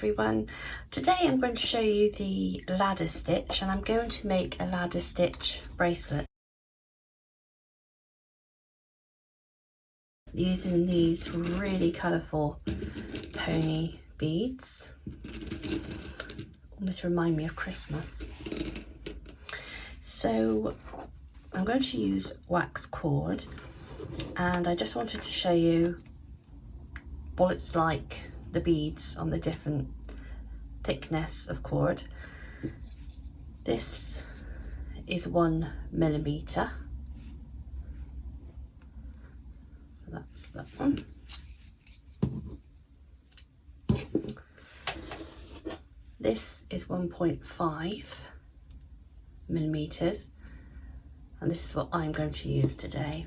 everyone. Today I'm going to show you the ladder stitch, and I'm going to make a ladder stitch bracelet using these really colourful pony beads. Almost remind me of Christmas. So I'm going to use wax cord, and I just wanted to show you what it's like, the beads on the different thickness of cord. This is 1mm, so that's that one. This is 1.5mm, and this is what I'm going to use today.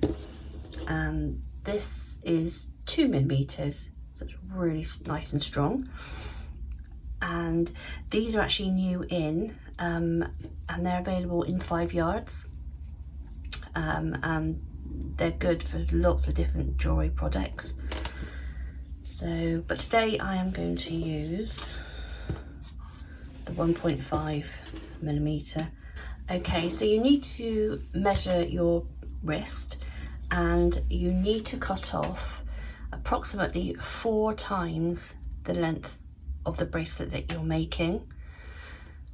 And this is 2mm, so it's really nice and strong. And these are actually new in, and they're available in 5 yards, and they're good for lots of different jewellery products. So, but today I am going to use the 1.5mm. Okay, so you need to measure your wrist, and you need to cut off approximately 4 times the length of the bracelet that you're making,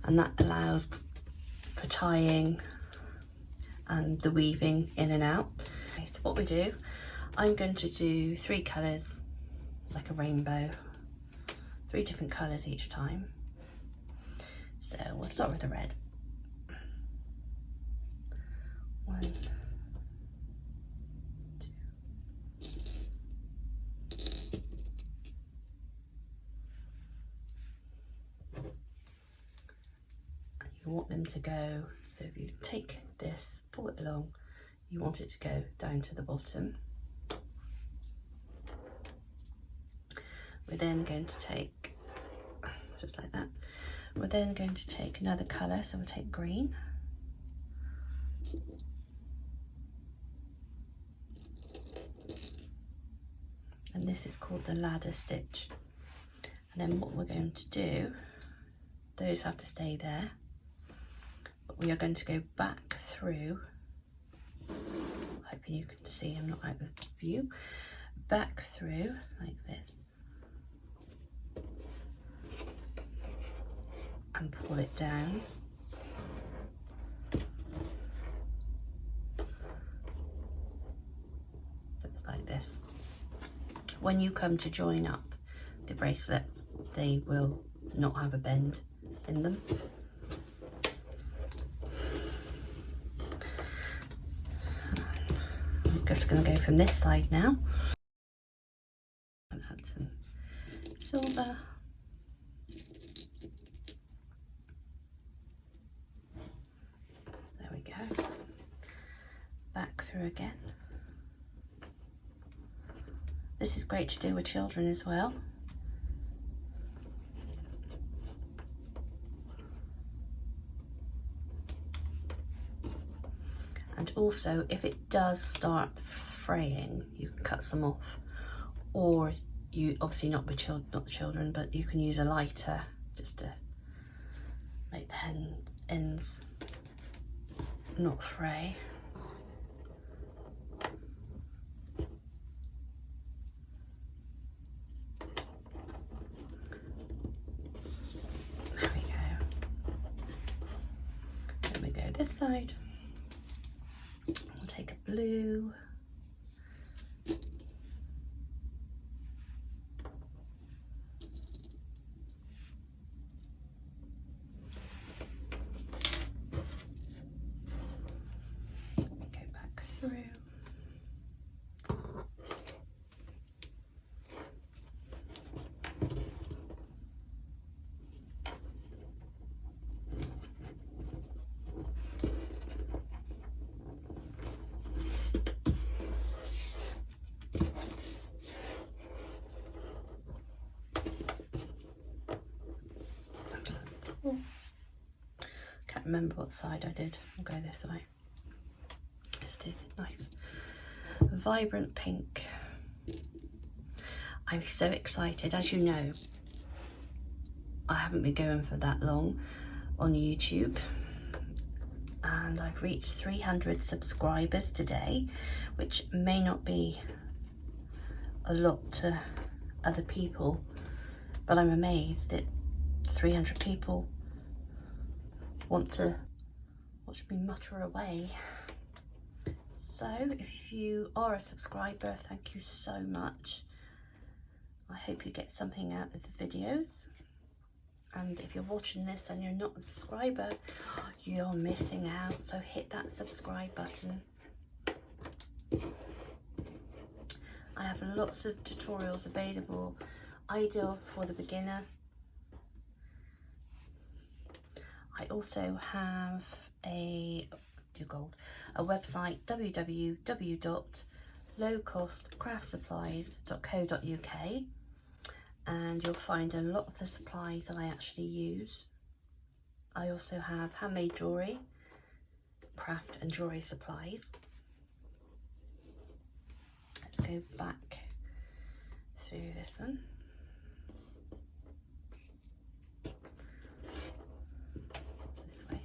and that allows for tying and the weaving in and out. Okay, so what we do, I'm going to do 3 colours, like a rainbow, 3 different colours each time. So we'll start with the red. 1, 2. You want them to go, so if you take this, pull it along, you want it to go down to the bottom. We're then going to take, just like that, we're then going to take another colour, so we'll take green. And this is called the ladder stitch. And then what we're going to do, those have to stay there. We are going to go back through, hoping you can see I'm not out of view, back through like this and pull it down. So it's like this. When you come to join up the bracelet, they will not have a bend in them. Just going to go from this side now and add some silver. There we go. Back through again. This is great to do with children as well. And also, if it does start fraying, you can cut some off, or you obviously not the children, but you can use a lighter just to make the ends not fray. There we go. Then we go this side. Take a blue, go back through, can't remember what side I did. I'll go this way. Let's do nice vibrant pink. I'm so excited. As you know, I haven't been going for that long on YouTube, and I've reached 300 subscribers today, which may not be a lot to other people, but I'm amazed that 300 people want to watch me mutter away. So if you are a subscriber, thank you so much. I hope you get something out of the videos. And if you're watching this and you're not a subscriber, you're missing out. So hit that subscribe button. I have lots of tutorials available, ideal for the beginner. I also have a website, www.lowcostcraftsupplies.co.uk, and you'll find a lot of the supplies that I actually use. I also have handmade jewellery, craft and jewellery supplies. Let's go back through this one. This way.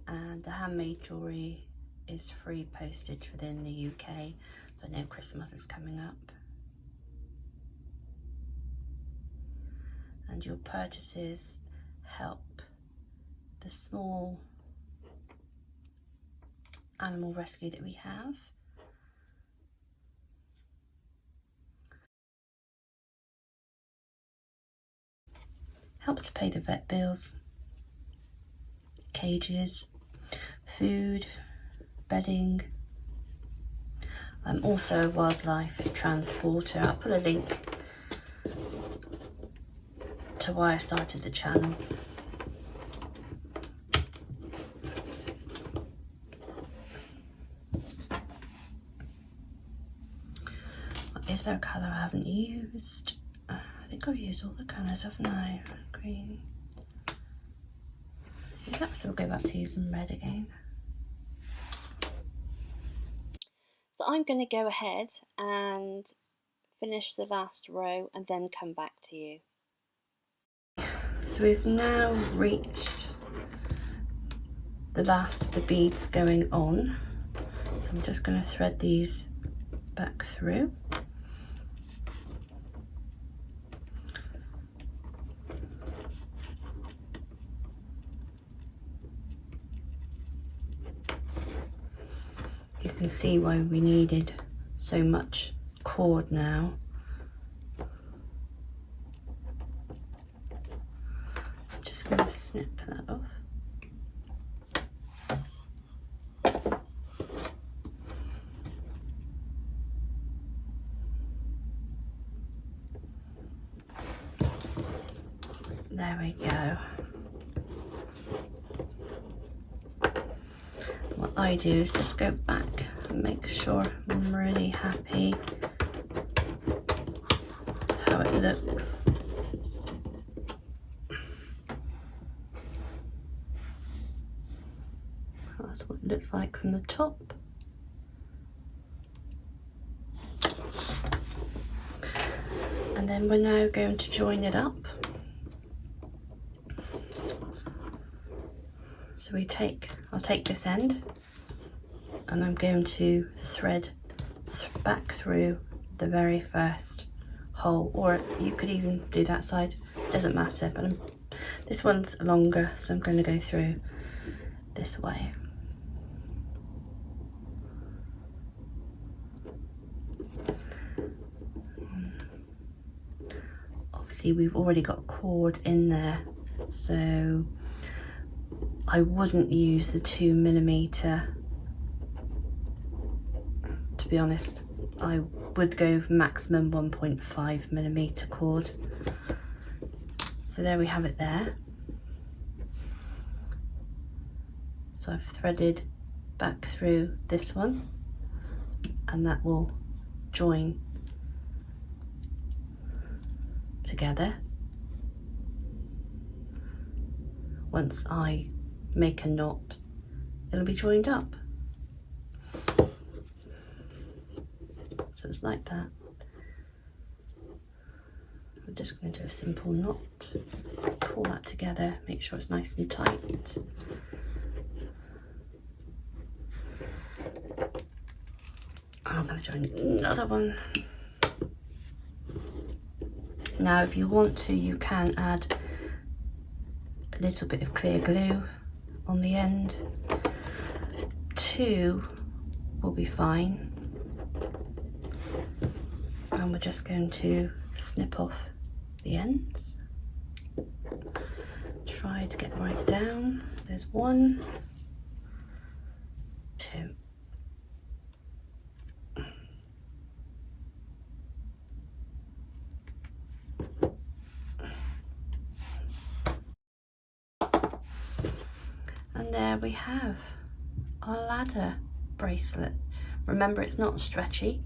And the handmade jewellery is free postage within the UK, so I know Christmas is coming up. And your purchases help the small animal rescue that we have. Helps to pay the vet bills, cages, food, bedding. I'm also a wildlife transporter. I'll put a link to why I started the channel. Is there a colour I haven't used? I think I've used all the colours, haven't I? Green. Yeah, so we'll go back to using red again. So I'm going to go ahead and finish the last row and then come back to you. So we've now reached the last of the beads going on. So I'm just going to thread these back through. You can see why we needed so much cord now. I'm just going to snip that off. There we go. What I do is just go back and make sure I'm really happy how it looks. That's what it looks like from the top. And then we're now going to join it up. So I'll take this end and I'm going to thread back through the very first hole, or you could even do that side, doesn't matter, but this one's longer, so I'm going to go through this way. Obviously we've already got cord in there, so I wouldn't use the 2mm, to be honest. I would go maximum 1.5mm cord. So there we have it there. So I've threaded back through this one and that will join together. Once I make a knot, it'll be joined up. So it's like that. just going to do a simple knot, pull that together, make sure it's nice and tight. I'm going to join another one. Now if you want to, you can add a little bit of clear glue on the end. 2 will be fine. And we're just going to snip off the ends. Try to get right down. There's 1, 2. And there we have our ladder bracelet. Remember, it's not stretchy.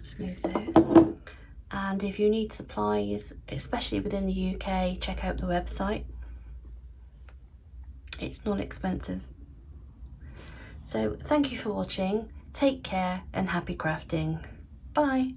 Smooth those. And if you need supplies, especially within the UK, check out the website. It's not expensive. So thank you for watching. Take care and happy crafting. Bye.